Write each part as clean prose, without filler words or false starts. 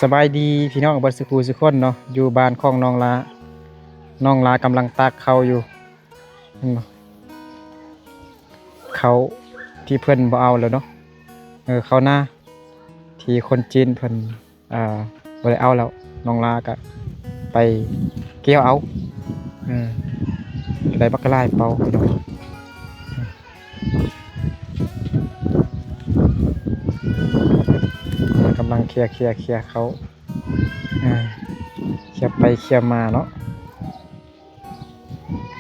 สบายดีพี่น้องบัดสุขุสุขคนเนาะอยู่บ้านของน้องลากำลังตากข้าวอยู่เห็นบ่เขาวที่เพิ่นบ่เอาแล้วเนาะข้าวหน้าที่คนจีนเพิ่นบ่ได้เอาแล้วน้องลาก็ไปเกี่ยวเอาได้บักกะลายเป่าพี่น้องกำลังเคลียร์เขาเคลียร์ไปเคลียร์มาเนาะ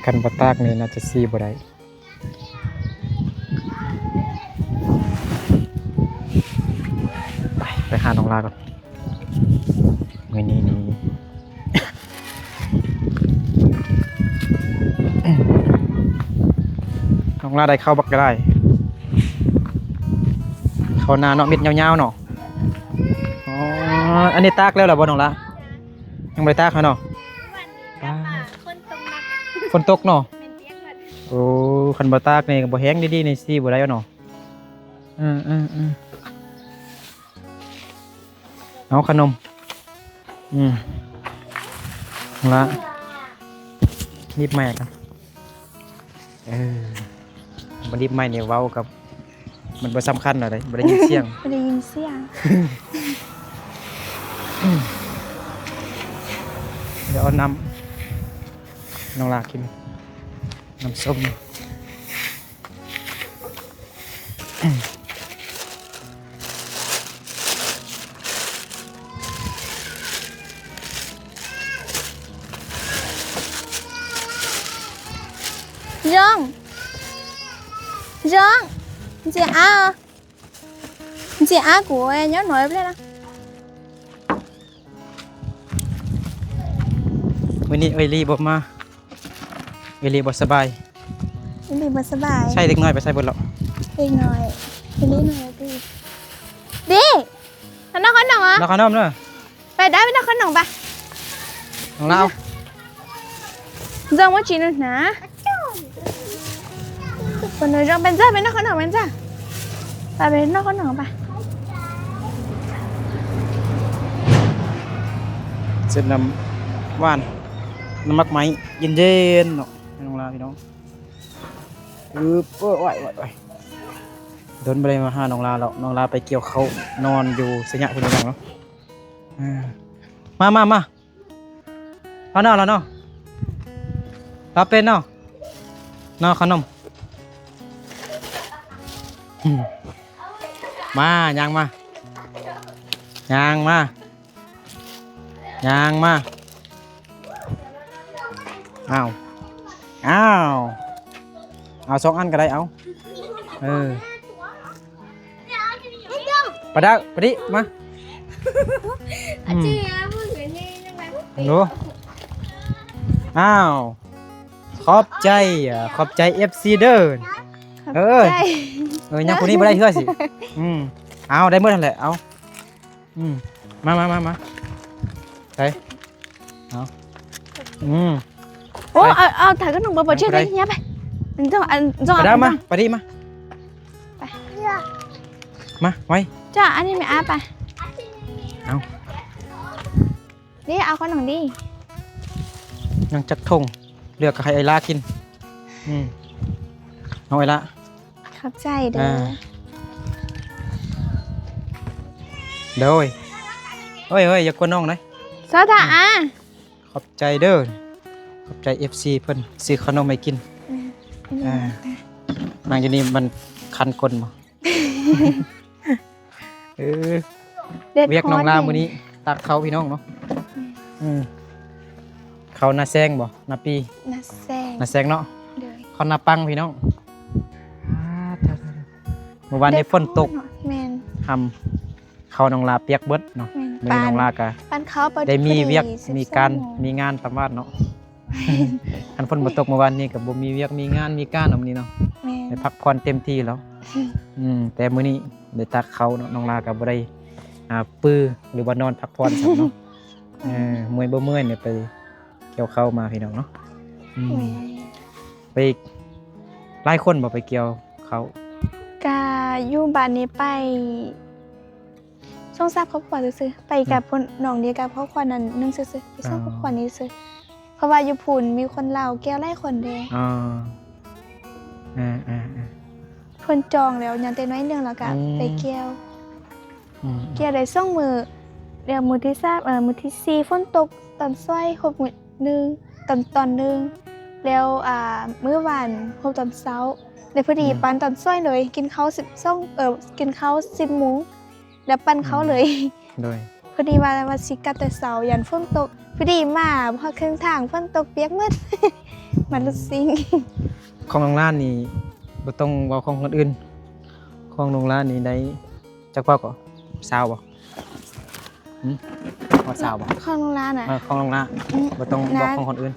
คันบ่ตากนี่น่าจะซีบ่ได้ไปหาน้องลาก่อนมื้อนี้นี่ น้องลาได้เข้าบักกะได้เข้านาเนาะเม็ดยาวๆเนาะอ๋ออันนี้ตากแล้วเหรอบ่น้องละยังบ่ได้ตากเนาะฝนตกเนาะโอ้คันบ่ตากนี่ก็บ่แห้งดีๆนี่สิบ่ได้เนาะเอาขนมละนิบแม่กันมันนิบแม่เนี่ยเว้ากับมันบ่สำคัญอะไรบ่ได้ยินเสียง ไม่ได้ยินเสียง เดี๋ยวเอาน้ำน้องลากินน้ำส้มDương Dương chị á chị á của em nhớ nói lên đó มื้อนี้เอยลีบ่มาเอยลีบ่สบาย em bị bật sờ bài ใช่เด็กน้อยไปใส่เบิดแล้ว đi nói đi nói đi đi nó có nồng á แล้วขนมเด้อ ไปได้ไม่ได้ขนมปะ น้องลาว Dươngว่าจีนนะคนนึงเป็นเจ้าเป็นนักขนมเป็นเจ้าไปเป็นนักขนมปะ เสร็จน้ำหวานน้ำมักไหมเย็นๆเนาะน้องลาวพี่น้องไหวโดนบ่ได้มาหาน้องลาวแล้วน้องลาวไปเกี่ยวข้าวนอนอยู่สยะพุ่นจังเนาะมาเอาเนาะแล้วเนาะรับเป็นเนาะขนมมาย่างมาเอาสองอันก็ได้เอาไปดิมาดูขอบใจFC เด้อยังคนนี้ไม่ได้เชื่อสิเอาได้เมื่อไหร่แหละเอามาไปเอาโอ้เอาถ่ายขนมบะเชื่อได้ยังไปจ้า ไปได้มาไปดิมาไว้ จ้าอันนี้ไม่อาไป เอา นี่เอาขนมดิ ยังจักทงเลือกให้ไอลากินเอาไอลา ขอบใจเด้อเด้อเฮ้ยอย่ากวนน้องเลย ซาถ่าขอบใจเด้อขอบใจ FC เพิ่นซื้อขนมให้กินนางอยู่นี่มันคันก้นบ่เวียกน้องลามื้อนี้ตักเขาพี่น้องเนาะเขานาแซงบ่นาปีนาแซงเนาะเขานาปังพี่น้องเมื่อวานนี้ฝนตกทำเขาน้องลาเปียกเบิดเนาะมื้อนี้น้องลากะได้มีเวียกมีงานตามบ้านเนาะคันฝนบ่ตกเมื่อวานนี้ก็บ่มีเวียกมีงานมีการมื้อนี้เนาะได้พักผ่อนเต็มที่แล้วแต่มื้อนี้ได้ตักเขาเนาะน้องลาก็บ่ได้ปื้อหรือว่านอนพักผ่อนซั่นเนาะเมื่อยบ่เมื่อยเนี่ยไปเกี่ยวข้าวมาพี่น้องเนาะไปหลายคนบ่ไปเกี่ยวเขา กาอยู่บ้านนี้ไป ช่วงทราบครอบครัวซื่อๆไปกับคนน้องเดียวกับครอบครัวนั้นนึงซื่อๆไปช่วงครอบครัวนี้ซื่อเพราะว่าอยู่พุ่นมีคนลาวแก้วไล่คนเด้ อ๋อเพิ่นจองแล้วยังแต่น้อยหนึงแล้วก็ไปแก้ว เกี่ยวได้2 มื้อเดี๋ยวมื้อที่3มื้อที่4ฝนตกตอนซ้อยครบมื้อนึงตอนนึงแล้วมื้อวานครบตอนเช้าแล้วพอดีปันตอนซ้อยเลยกินข้าวกินข้าว10 โมงแล้วปันข้าวเลย โดย พอดีว่าสิกลับแต่เช้ายันฝนตกพอดีมาพอครึ่งทางฝนตกเปียกหมด มันรถซิ่ง ของน้องล้านนี่บ่ต้องเว้าของคนอื่นของน้องล้านนี่ได้จักว่าก็สาวบ่ฮอดสาวบ่ ข้างร้านน่ะ ของน้องล้านบ่ต้องบอกของคนอื่น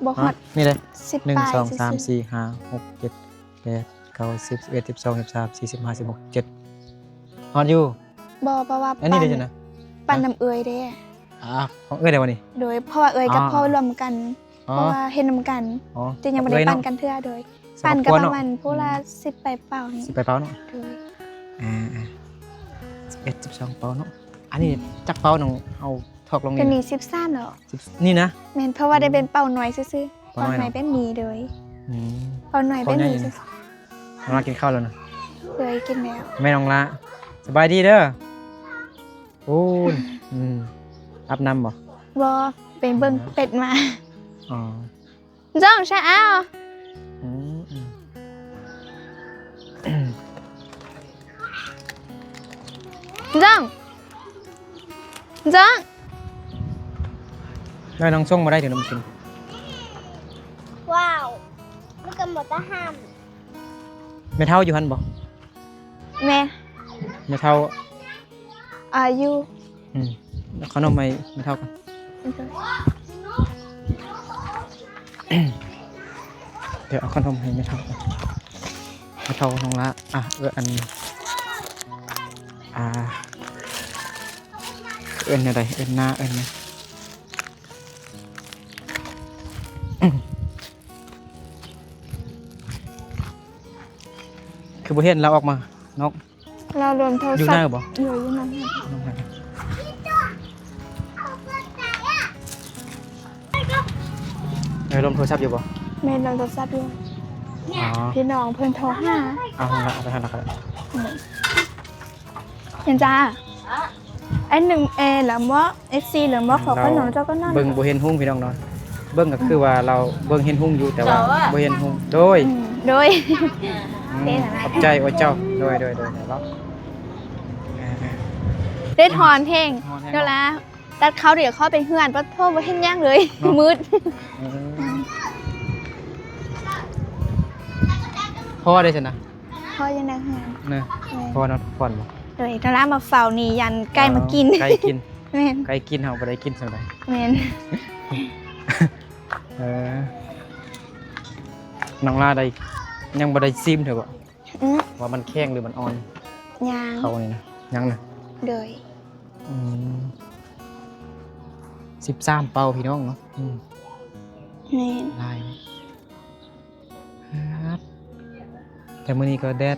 บ่ฮอด นี่เลย 10 1 ปลาย 2 3 4 5 6 7 8 9 10 11 12 13 14 15 16 17ฮอดอยู่ บ่เพราะว่า อันนี้ได้จังนะ ปันน้ำเอยเด้ ของเอ้ยได้บ่นี่ โดยเพราะว่าเอยกับพ่อรวมกัน อ๋อ เพราะว่าเฮ็ดนำกัน อ๋อ จะยังบ่ได้ปั่นกันเทื่อโดยปั่นกันประมาณผู้ละ10 ไปเป่านี่ สิไปเป้าเนาะ โดย 11 12เป้าเนาะอันนี้จักเป้าน้องเอาถอกลง เป็น นี่ นี่13แล้ว นี่นะ แม่นเพราะว่าได้เป็นเป่าน้อยซื่อๆ เป่าน้อย เป่าน้อยเป็นหมีโดย อืม เป่าน้อยเป็นหมี เป่าใหญ่ ซื่อ น้องลากินข้าวแล้วนะ ๆโดยกินแล้ว แม่น้องละสบายดีเด้อโอ้ยอาบน้ำบ่ บ่เป็นเบิ่งเป็ดมา อ๋อ จ้องใช่อ้าว อืมจ้องจ้อง ได้น้องส่งมาได้ถึงน้ำกิน ว้าวลูกกำหนดทหาร ไม่เท่าอยู่หันบ่ แม่ ไม่เท่า อายุ แล้วขนมไม่เท่ากันเดี๋ยวเอาขนมให้ไม่เท่ากันไม่เท่าน้องละอันเอิ้นอะไรเอิ้นหน้าเอิ้นไหมคือบ่เห็นเราออกมานอก เรารวมโทร อยู่ ศั ห พ น้า ท์ บ่ อยู่นั่น น้องหน้าลมโทรศัพท์อยู่บ่ แม่เราโทรศัพท์อยู่ อ๋อ พี่น้องเพิ่นโทรหา เอาละเอาไปหันละครับ เห็นจ้าไอ้1A หรือว่า FC หรือว่าขอขนมเจ้าก็นั่น เบิ่งบ่เห็นหุ้งพี่น้องเนาะเบิ่งก็คือว่าเราเบิ่งเห็นหุ้งอยู่แต่ว่าบ่เห็นหุ้งโดย โดย ขอบใจโอ้ยเจ้าโดยเนาะ ได้ถอนเพลงเดี๋ยวละตัดเขาเดี๋ยวเขาไปเฮือนเพราะพ่อบ่เห็นย่างเลยมืด พ่อได้ซั่นนะ พ่อยังได้เฮือน เนอะพ่อเนาะพ่อนบ่ โดยตอนแรกมาเฝ้านี่ยันใกล้มากิน ไก่กิน แม่น ไก่กินเฮาบ่ได้กินซั่นใด แม่น น้องลาได้ยังบ่ได้ซิมเถอะบ่ อื้อ ว่ามันแข็งหรือมันอ่อน ยาง เข้านี่นะยังนะ โดย 13เป่าพี่น้องเนาะ แม่น ลายครับแต่มื้อนี้ก็แดด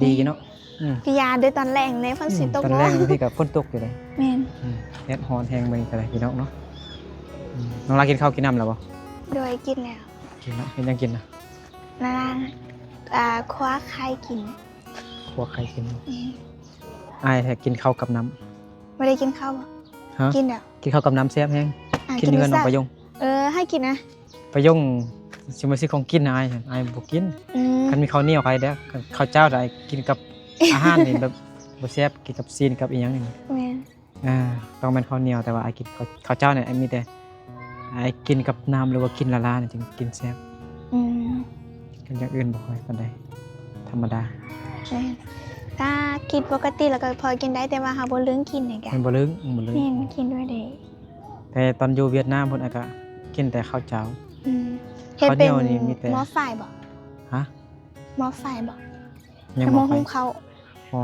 ดีเนาะ กิยาด้วยตอนแรงเลยฝนสิตก ตอน บ่ แรกพี่กับฝนตกอยู่เลย แม่น แดดฮ้อนแฮงมื้อนี้ก็ได้พี่น้องเนาะน้องลากินข้าวกินน้ำแล้วบ่ โดยกินแล้ว กินเนาะเฮ็ดหยังกินนะ นาคว้าไข่กิน พวกใครกิน แม่น อ้ายแท้กินข้าวกับน้ำ บ่ได้กินข้าวบ่ ฮะ กินแล้ว กินข้าวกับน้ำแซ่บแฮงกิน กิ เนื้อน้องประยง ให้กินนะ ประยงสิมาซื้อของกินนะอ้ายบ่กิน คันมีข้าวเหนียวใครเด้อข้าวเจ้าได้กินกับ อาหารนี่แบบบ่แซ่บกินกับซีนกับอีหยังนี่ แม่น ต้องเป็นข้าวเหนียวแต่ว่าไอ้กินข้าวเจ้าเนี่ยไอ้มีแต่ไอ้กินกับน้ำหรือว่ากินละลาเนี่ยจึงกินแซ่บ อืม กินอย่างอื่นบ่ค่อยปานใดธรรมดา แม่นถ้ากินปกติแล้วก็พอกินได้แต่ว่าหาบ่เลืองกินนี่กะ มันบ่ลึงบ่ลึง แม่นกินด้วยเด้ แต่ตอนอยู่เวียดนามเพิ่นก็กินแต่ข้าวเจ้า อืมเฮ็ดเป็น ข้าวเหนียวนี่มีแต่ หม้อไฟบ่ ฮะ หม้อไฟบ่ ยัง ห บ่ ม้อ ไป หุงข้าว อ๋อ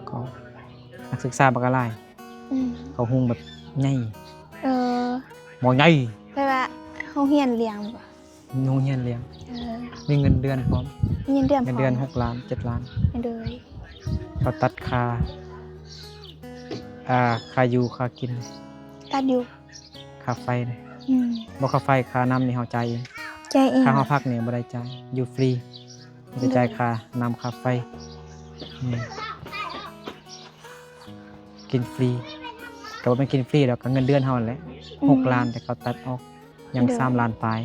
ก็นักศึกษาบักหลาย อืม เขาหุงแบบใหญ่ เออ หม้อใหญ่ แปลว่าโรงเรียนเลี้ยงบ่ โรงเรียนเลี้ยง เออ มีเงินเดือนพร้อม เงินเดือน เงินเดือน6ล้าน7ล้าน เลย เขาตัดค่าค่าอยู่ค่ากิน ตัดอยู่ ค่าไฟเลย อืม บ่ค่าไฟค่าน้ำนี่เฮาจ่ายเอง ใจเอง ค่าหอพักเนี่ยบ่ได้จ่ายอยู่ฟรีบ่ได้จ่ายค่าน้ำค่าไฟกินฟรีก็บ่แม่นกินฟรีดอกก็เงินเดือนเฮานั่นแหละ6 ล้านแต่เขาตัดออกยัง3 ล้านปลาย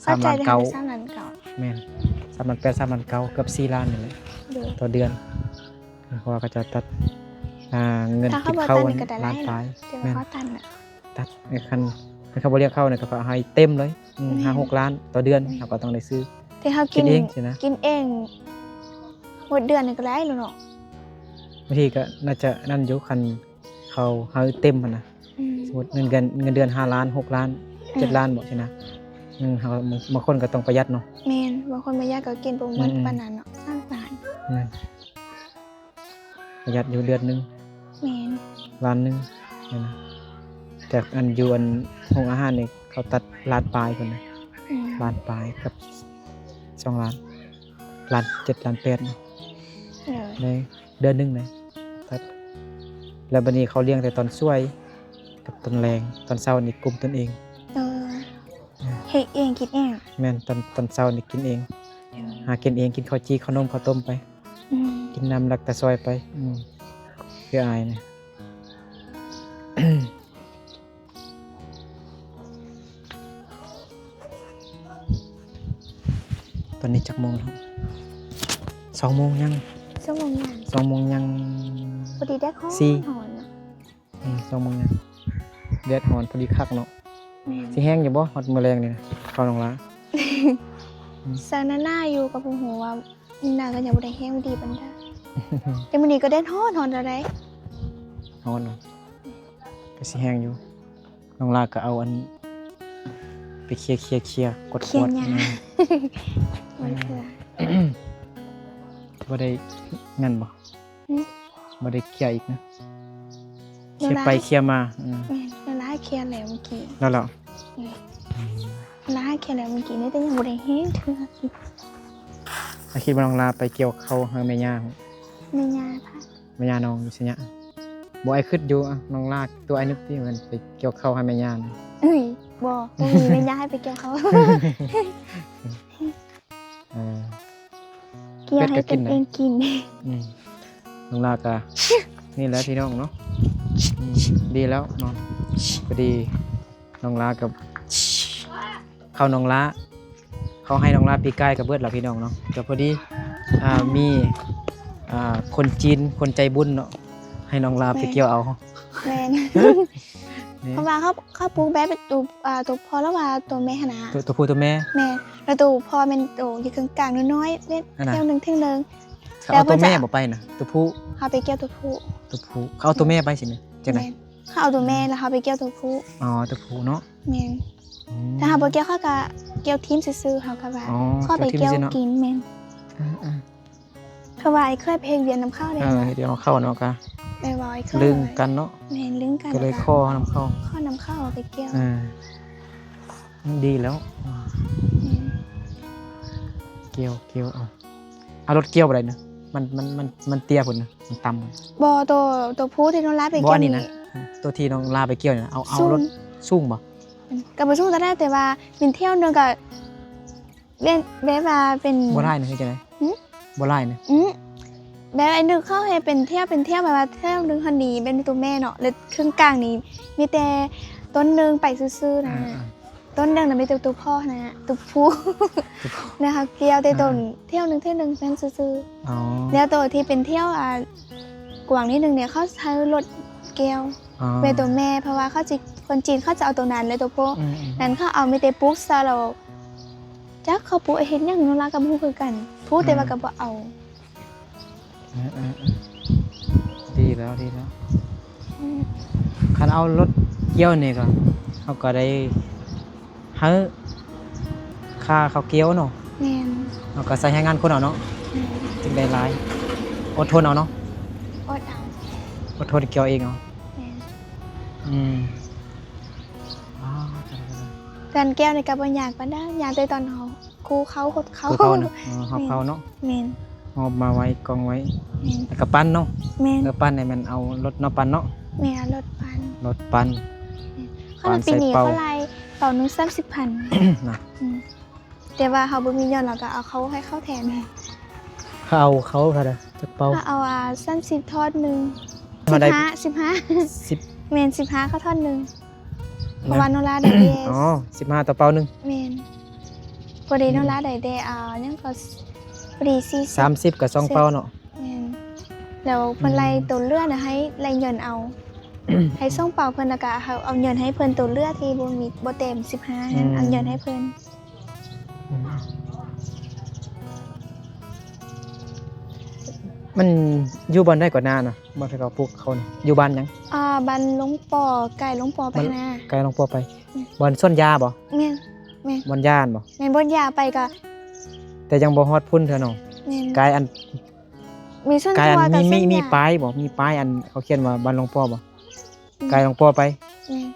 เข้าใจได้ 3 ล้านเก่า 3 ล้านเก่า แม่น3 ล้าน8 3 ล้าน9เกือบ4 ล้านนี่แหละ เด้อ ต่อเดือนเพราะว่าก็จะตัดเงิน ถ้า กิ เขา น บ่ ข้าว ตันนี่ก็ได้ห ล้า ลาน ย ปลาย แต่ แม่ ว่าน เขาตันน่ะ ตัดในคันเขาบ่เรียกเข้าเนี่ยก็เขาให้เต็มเลย5-6 ล้านต่อเดือนเราก็ต้องได้ซื้อ แต่เฮา กินเองสินะ กินเองหมดเดือนนี่ก็ได้แล้วเนาะ บางทีก็น่าจะนั่นอยู่คันเขาให้เต็มนะ อืม สมมติเงินเดือน5 ล้าน6 ล้าน7 ล้านบอกใช่นะเขาบางคนก็ต้องประหยัดเนาะ แม่นบางคนบ่อยากก็กินบ่หมดปานนั้นเนาะ3 ล้าน ประหยัดอยู่เดือนหนึง แม่น ล้านหนึงนี่นะแต่อันอยู่อันโรงอาหารนี่เขาตัดล้านปลายคนนะ อืม ล้านปลายกับ2 ล้านล้าน7 ล้าน8นะ เด้อ ในเดือนหนึงนะตัดแล้วบัดนี้เขาเลี้ยงแต่ตอนช่วยกับตอนแรงตอนเช้านี่กลุ่มตนเอง เออเฮ็ดเองคิดเอง แม่นตอนเช้านี่กินเอง เด้อ หากินเองกินข้าวจีข้าวนมข้าวต้มไป อืม กินน้ำลักตะซอยไปคืออายเนี่ย ตอนนี้จักโมงแล้ว2 โมงยัง ชั่วโมงย่าง 2 โมงยัง พอดีได้ข้อ สี่ หอนเนาะ 2 โมงยังแดดร้อนพอดีคักเนาะ แม่น สิแห้งอยู่บ่ฮอดมื้อแรงนี่นะเข้าโรงละ ซานาน่าอยู่กับผู้หัวว่ามันน่าก็ยังบ่ได้แห้งดีปานใดแต่มื้อนี้ก็ได้ฮอนแล้วได้ ร้อนเนาะก็สิแห้งอยู่น้องลาก็เอาอันไปเคลียร์กด เคียงหญ้า อืม มันคือ บ่ได้งั้นบ่ อืม บ่ได้เคลียร์อีกนะเค เว ลีย ลา ร์ไปเคลียร์มา แม่นเวลาเคลียร์แล้วเมื่อกี้ แล้วเหรอ เวลาเคลียร์แล้วเมื่อกี้นี่แต่ยังบ่ได้แห้งเทื่อ อาคิดว่าน้องลาไปเกี่ยวเข้าหาแม่ย่า แม่ย่าพา แม่ย่าน้องอยู่ซิเนี่ยบ่ไอ้คิดอยู่อะน้องลาตัวไอ้นึกที่มันไปเกี่ยวเข้าให้แม่ย่านี่ เอ้ยบ่มีแม่ย่าให้ไปเกี่ยวเขา เออ เกี่ยวให้กันเองกิน อืมน้องลาก็ นี่แหละพี่น้องเนาะดีแล้วนอนพอดีน้องลากับเข้าน้องลาเขาให้น้องลาปีกายกับเบิดล่ะพี่น้องเนาะก็พอดีมีคนจีนคนใจบุญเนาะให้น้องลาไปเกี่ยวเอา แม่น นี่ เพราะว่าเขาปลูกแบบเป็นตัวพ่อแล้วว่าตัวแม่หั่นน่ะ ตัวผู้ตัวแม่ แม่แล้วตัวพ่อเป็นตัวอยู่กลางๆน้อยๆเล่น อันน่ะ เที่ยวหนึงเที่ยวหนึง เขาเอาตัวแม่บ่ไปนะตัวผู้ เขาไปเกี่ยวตัวผู้ เขาเอาตัวแม่ไปสิเนี่ยจังได๋ แม่นเขาเอาตัวแม่แล้วเขาไปเกี่ยวตัวผู้ อ๋อตัวผู้เนาะ แม่นถ้าเขาบ่เกี่ยวเขาก็เกี่ยวทีมซื่อๆเขาก็ว่า อ๋อ เขาไปเกี่ยว เกี่ยวทีมซื่อๆเนาะ กินแม่น อืม เพราะว่าไอ้เคยเพลงเรียนนำเข้าได้ เดี๋ยวเข้าเนาะกะ ไปว่าไอ้เคย ลึงกันเนาะ แม่นลึงกัน ก็เลย แล้ว ข้อนำเข้า ข้อนำเข้าเอาไปเกี่ยว ดีแล้ว แม่น เกี่ยวเอารถเกี่ยวอะไรนะมันเตี้ยพุ่นนะมันต่ำ บ่ตัวผู้ที่น้องลาไป บ่ เกี่ยว อันนี้นะตัวที่น้องลาไปเกี่ยวเนี่ยเอา สู้ รถสูงบ่ ก็บ่สู้แต่ได้แต่ว่าเป็นเที่ยวหนึงก็เล่นแบบว่าเป็น บ่ได้นะคือจังได๋ หึ บ่ได้นะ แบบไอ้นึกเข้าให้เป็นเที่ยวแบบว่าเที่ยวหนึงคันนี้เป็นตัวแม่เนาะแล้วครึ่งกลางนี้มีแต่ต้นหนึงไปซื่อๆนะต้นหนึงน่ะมีแต่ตัวพ่อนะตัวผู้ นะคะเกี่ยวแต่ต้นเที่ยวหนึงเป็นซื่อ อ๋อ ๆแล้วตัวที่เป็นเที่ยวกวางนิดนึงเนี่ยเขาใช้รถเกี่ยว อ๋อ เป็นตัวแม่เพราะว่าเขาจะคนจีนเขาจะเอาตัวนั้นเลยตัวพ่อ อืม นั้นเขาเอามีแต่ปุ๊กซะเราจักเขาปุ๊กเห็นหยังโนรากับผู้คือกันพูดแต่ว่าก็บ่เอา ดีแล้วคันเอารถเกี่ยวนี่ก็เขาก็ได้ให้ค่าเขาเกี่ยวเนาะ แม่น เราก็ใส่ให้งานคนเอาเนาะจึงได้หลายอดทนเอาเนาะ อดเอา อดทนเกี่ยวเองเอา แม่น อืมอ๋อ การแก้วในกระบวนยากปานใดยากแต่ตอนเขาครูเขากดเขา คือเขาเนาะเขาเนาะ แม่น หอบมาไว้กองไว้ แม่น แล้วก็ปั้นเนาะ แม่น ปั้นให้มันเอารถเนาะปั้นเนาะ แม่นรถปัน รถปั้น เขาว่าปีนี้ ปานใส่เป่า เขาไล่เป่านึง30,000 นะ แต่ว่าเขาบ่มีเงินแล้วก็เอาเขาให้เข้าแทน เขาเอาเขาเท่าใดจักเป่า ถ้าเอา30ทอดหนึง มาได้ 15 10 แม่น15เขาทอดหนึงเพราะว่าโนราได้เด อ๋อ15ต่อเป่าหนึง แม่นพอดีโนราได้เดยังก็พอดี40 30กับ2เป่าเนาะ แม่นแล้วเพิ่นไล่ตัวเลือดน่ะให้ไล่เงินเอา ให้ส่งเป่าเพิ่นแล้วก็เอาเงินให้เพิ่นตัวเลือดที่บ่เต็ม15นั้นเอาเงินให้เพิ่น มันอยู่บ้านได้กว่านาน่ะบ่ให้เขาปลูกเขานี่อยู่บ้านหยัง บันหลวงปอไก่หลวงปอไปนะ ไกลลงปัวไปบ่อนสวนยาบ่ แม่นแม่น บ่อนย่านบ่ แม่นบนยาไปก็ แต่ยังบ่ฮอดพุ่นเท่าน้อง แม่น ไกลอัน มีส้น ไกล ตั อั วน กับ มี ส้น มี ยา ป้ายบ่มีป้ายอันเขาเขียนว่าบ้านหลวงปัวบ่ไกลหลวงปัวไป แม่น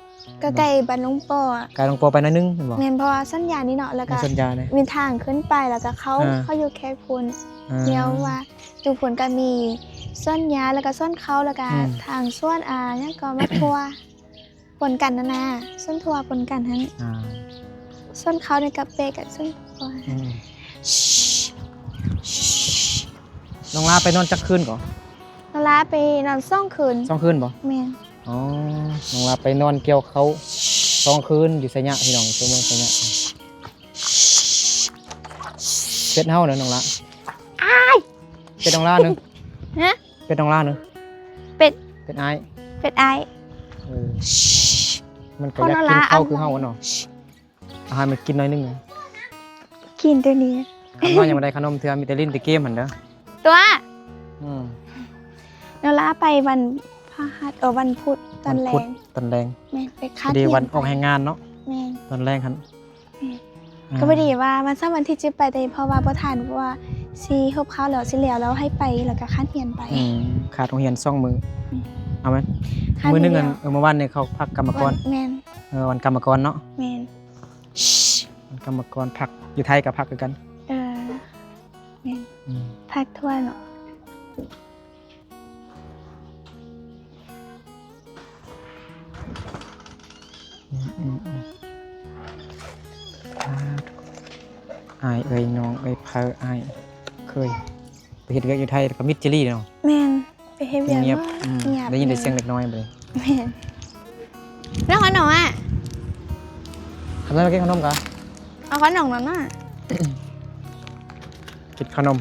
ก็ไก่บันหลวงปออะ ไกลหลวงปัวไปหน่อยนึงแม่นบ่ แม่นเพราะว่าส้นยานี่เนาะแล้ว มี ก็ สวนยาเลย มีทางขึ้นไปแล้วก็เขา อ่า เขาอยู่แค่พุ่น อ่า เดียวว่าอยู่พุ่นก็มีส้นยาแล้วก็ส้นเขาแล้วก็ อืม ทางส้วนยังก็มาทัวปนกันนะส้นทัวปนกันทั้ง อ่า ส้นเขาในกับเปกับส้นทัว อืมน้องลาไปนอนจักคืนก่อน นลาไปนอนซ่องคืน 2คืนบ่ แม่น อ๋อน้องลาไปนอนเกี่ยวเขา2คืนอยู่ไสยะพี่น้องตัวเมืองไสยะเป็ดเฮาเด้อน้องละเป็ดน้องลาหนึง ฮะ เป็ดน้องลาหนึง เป็ด เป็ดอ้าย เป็ดไอาย เออมันก็อยากกินข้าวคือเฮาอะเนาะอาหารมันกินน้อยนึงอะ กินตัวนี้ คันว่ายังบ่ได้ขนมเทื่อมีแต่ลิ้นแต่เกมหั่นเด้อ ตัว อืม นลาไปวันพฤหัสวันพุธตอนแร พุธ ง ตอนแรง แม่นไป พ คัด อดีวัน เรีย ออกแรงงานเนาะ แม่น ตอนแรงหั่น ก็พอดีว่ามันซ้ำวันที่จิบไปแต่เพราะว่าบ่ทันเพราะว่าสิฮบข้าวแล้วสิแล้วให้ไปแล้วก็คัดเรียนไป อืมขาดโรงเรียน2มื้อเอาไหม คัด มื้อหนึง เดี อั ย น ว เมื่อวานนี่เขาพักกรรมกร แม่น วันกรรมกรเนาะ แม่น วันกรรมกรพักอยู่ไทยก็พักคือกัน แม่น อืม พักทั่วเนาะ อายเอ้ยน้องเอ้ยเพออายเคยไปเฮ็ดเวียกอยู่ไทยแล้วก็มิดจิลี่เนาะ แม่นไปเฮ็ดเวียก เงียบ มา อืม เงียบ ได้ยินแต่เสียงเล็กน้อยไปเลย แม่นแล้วขนมอ่ะ ทำได้มากินขนมกะ เอาขนมนั่นน่ะ กินขนม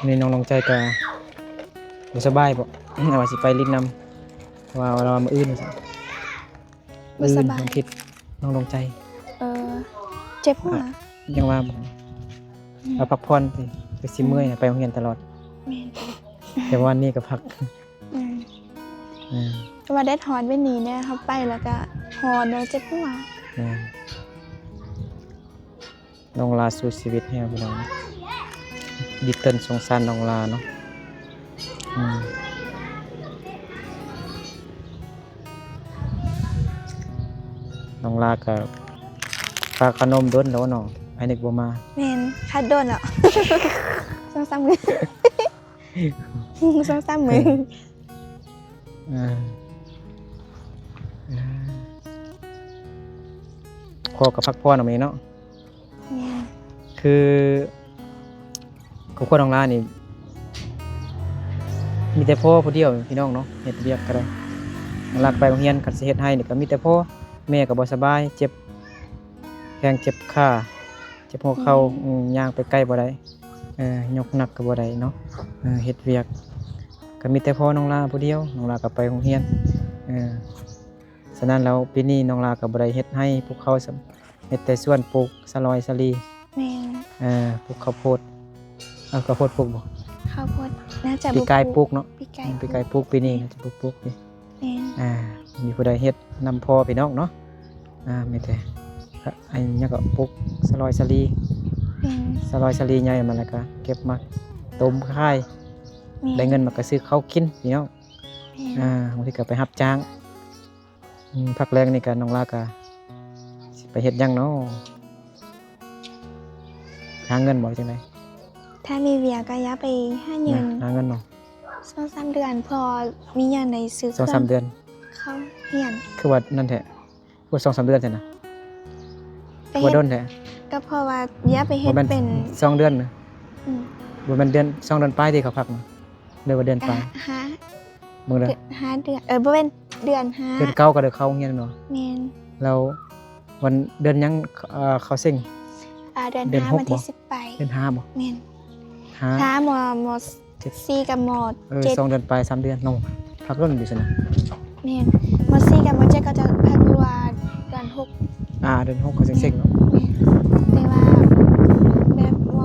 นี่น้องลงใจกะบ่สบายบ่ ว่าสิไปลิ้นนำว่าเรามาอื่นซะ บ่สบาย น้องคิดน้องลงใจ เจ็บหัว ยังว่าบ่เอาพักผ่อนสิไปสิเมื่อยไปโรงเรียนตลอด แม่น แต่ว่านี่ก็พัก อืม อืม แต่ว่าได้ถอนไปหนีเนี่ยเขาไปแล้วก็หอนแล้วเจ็บหัว น้องลาสู้ชีวิตให้พี่น้องดิเติ้ลสงสารน้องลาเนาะน้องลากับฝากขนมด้นแล้วเนาะไอ้นึกบ่มา แม่นคัดโดนแล้ว ซ้ำๆมือ ซ้ำๆมือ พอกับพักผ่อนเอาไหมเนาะ แม่น คือครอบครัวน้องลานี่มีแต่พ่อผู้เดียวพี่น้องเนาะเฮ็ดเวียกก็ได้น้องลาไปโรงเรียนก็สิเฮ็ดให้นี่ก็มีแต่พ่อแม่ก็บ่สบายเจ็บแข้งเจ็บขาเจ็บหัวเข่าย่างไปใกล้บ่ได้ยกหนักก็บ่ได้เนาะเฮ็ดเวียกก็มีแต่พ่อน้องลาผู้เดียวน้องลาก็ไปโรงเรียนฉะนั้นแล้วปีนี้น้องลาก็บ่ได้เฮ็ดให้พวกเขาเฮ็ดแต่ส่วนปลูกสะลอยสะลี แม่น ปลูกข้าวโพดข้าวโพดปลูกบ่ ข้าวโพดน่าจะ ปีกายปลูกเนาะ ปีกาย ปีกายปลูกปีนี้น่าจะปลูกนี่ แม่น มีผู้ใดเฮ็ดนำพ่อพี่น้องเนาะมีแต่ไอ้เนี่ยก็ปลูกสะลอยสะลี แม่น สะลอยสะลีใหญ่มันแล้วก็เก็บมาต้มขาย แม่น ได้เงินมาก็ซื้อข้าวกินพี่น้อง แม่น บางทีก็ไปรับจ้างพักแรงนี่ก็น้องลาก็สิไปเฮ็ดหยังเนาะ หาเงินบ่จังได๋ถ้ามีเวียก็อย่าไปหาเงิน หาเงินเนาะ 2-3 เดือนพอมีเงินในซื้อเครื่อง 2-3 เดือน เข้าเฮียน คือว่านั่นแท้ว่า2-3 เดือนแท้นะ ไป ว่า เฮ็ด โดนแท้ ก็เพราะว่าอย่าไปเฮ็ด บ่แม่น เป็น 2 เดือนนะ อืม บ่แม่นเดือน2 เดือนปลายที่เขาพักนะเดือนว่าเดือนป ก็ ลาย หา มึงเด้อ หาเดือนบ่เป็นเดือนห้า เดือนเก้าก็ได้เข้าโรงเรียนเนาะ แม่น แล้ววันเดือนหยังเขาเซ็ง เดือน เดือน ห้า หก วันที่ บ่ 10ไป เดือนห้าบ่ แม่น ห้า ถ้าม4กับม7 2 เดือนปลาย3 เดือนน้องพักร่นอยู่ซั่นน่ะ แม่นม4กับม7ก็จะพักรัวเดือน6 เดือน6เขาเซ็งๆเนาะ แต่ว่าแบบม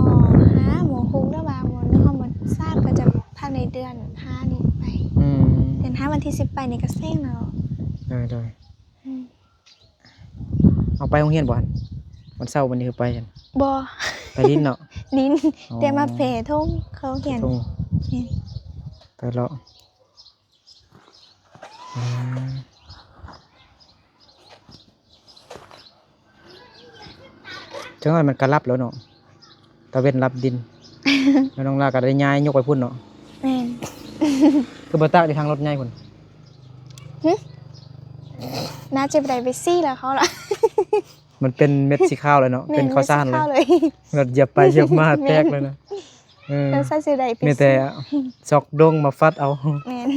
5ม6แล้วว่าม1ฮอดม3ก็จะพักในเดือน5นี้ไป อืม เดือน5วันที่10ไปนี่ก็เซ็งแล้ว ได้ อืม เอาไปโรงเรียนบ่หั่นวันเสาร์วันนี้คือไปหั่น บ่ ไปลิ้นเนาะ ลิ้น อ๋อ แต่มาเพทงเขาเขียน ตรง แม่น ไปเลาะอืมจังหวะมันก็รับแล้วเนาะตะเว้นรับดิน แล้วน้องลาก็ได้ย้ายยกไปพุ่นเนาะ แม่น คือบ่ตากที่ทางรถใหญ่พุ่น น่าจะไปได้ไปซี่แล้วเขาล่ะ มันเป็นเม็ดสีขาวเลยเนาะ เป็นข้าวสารเลย ข้าวเลย รถเหยียบไปเหยียบมาแตกเลยนะเออ แล้วใส่สิได้ไป มีแต่ซอกดงมาฟัดเอา แม่น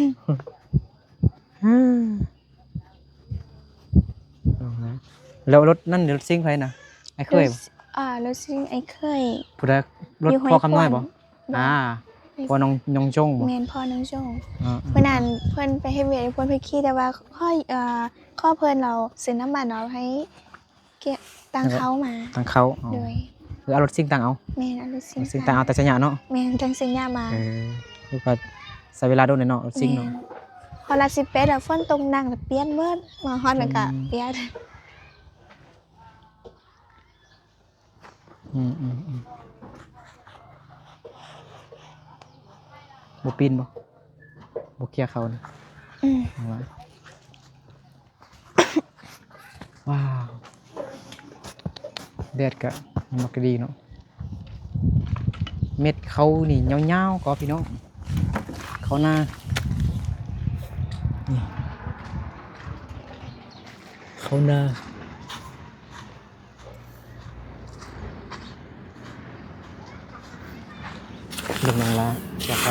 แล้วรถนั่นเดี๋ยวรถซิ่งไปนะไอ้เคยบ่ รถซิ่งไอ้เคย ผู้ใดรถ อยู่ห้วย พ่อคำน้อยบ่ ขวัญ พ่อน้องจงบ่ แม่นพ่อน้องโจง อ่า เพิ่นนั่นเพิ่นไปเฮ็ดเวียกเพิ่นไปขี่แต่ว่าข้อเพิ่นเราซื้อน้ำมันเอาให้เก็บตังเขามา ทางเขาอ๋อ โดย คือเอารถซิ่งต่างเอา แม่นเอารถซิ่ง ซิ่งต่างเอาแต่สัญญาเนาะ แม่นจังซิ่งยามา คือก็ใช้เวลาโดนหน่อยเนาะรถซิ่งเนาะ แม่พอละ18แล้วฝนตกหนักแล้วเปลี่ยนเบิดมาฮอดแล้วก็เปลี่ยน อืมบ่ปีนบ่เคลียร์เขานี่ เอาไว้ว้าวแดดก็มักดีเนาะเม็ดเขานี่ยาวๆก็พี่น้องเขาหน้านี่เขาหน้าลงละจะไป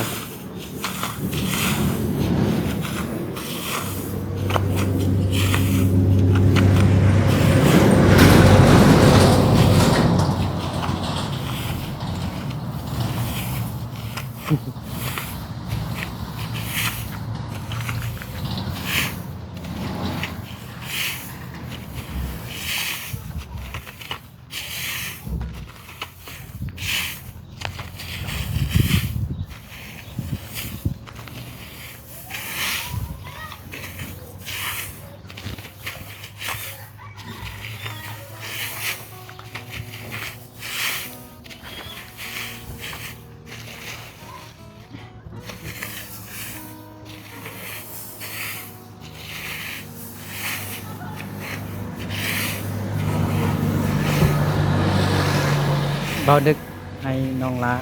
เบาดึกให้น้องลา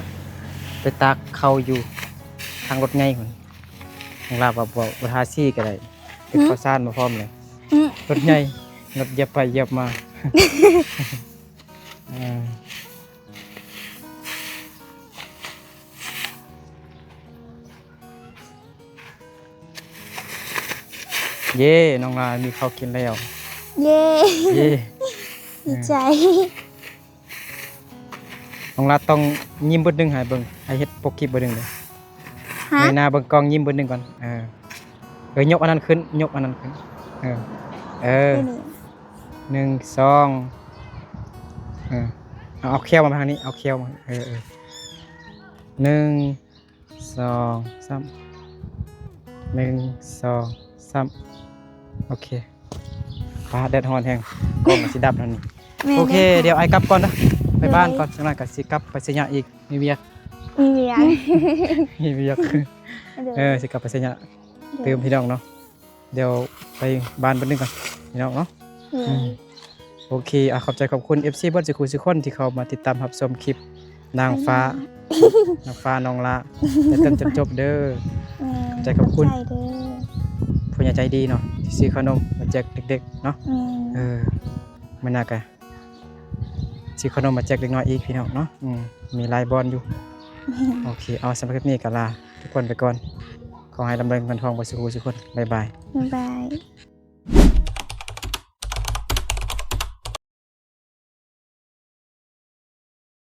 ไปตากเขาอยู่ทางรถไงคนน้องลาบอกทาซี่ก็ได้เป็นข้าวสารมาพร้อมเลย รถใหญ่รถเหยียบไปเหยียบมา เย่น้องลามีข้าวกินแล้ว เย้ เย่ ดีใจ น้องลาต้องยิ้มเบดหนึงให้เบิ่งให้เฮ็ดปกคลิปเบดหนึงเลย ฮะ ในหน้าเบิ่งกล้องยิ้มเบดหนึงก่อนยกอันนั้นขึ้นยกอันนั้นขึ้นหนึ่งสองเอาเขี้ยวมาทางนี้เอาเขี้ยวมาหนึ่งสองสามหนึ่งสองสามโอเคฟ้าแดดร้อนแห้งกล้องสิดับแล้วนี่ แม่ โอเค ได้ เดี๋ยวไอ้กลับก่อนนะไปบ้านก่อนจังนั้นก็สิกลับไปสัญญาอีกมีเวียก มีเวีย มีเวียกสิกลับไปสัญญาเติมพี่น้องเนาะเดี๋ยวไปบ้านเพิ่นนึงก่อนพี่น้องเนาะโอเคขอบใจขอบคุณ FC เบิร์ดสิคูสิคนที่เข้ามาติดตามรับชมคลิป นางฟ้า นางฟ้าน้องละแต่เต้นจนจบเด้อ ใจขอบคุณ ใจเด้อ ผู้ใหญ่ใจดีเนาะที่ซื้อขนมมาแจกเด็กๆเนาะ แม่น มันน่ากะซื้อขนมมาแจกเด็กน้อยอีกพี่น้องเนาะมีลายบอลอยู่ โอเคเอาสำหรับคลิปนี้ก็ลาทุกคนไปก่อนขอให้ลำเริงเงินทองไปสู่ทุกคนบ๊ายบาย บ๊ายบาย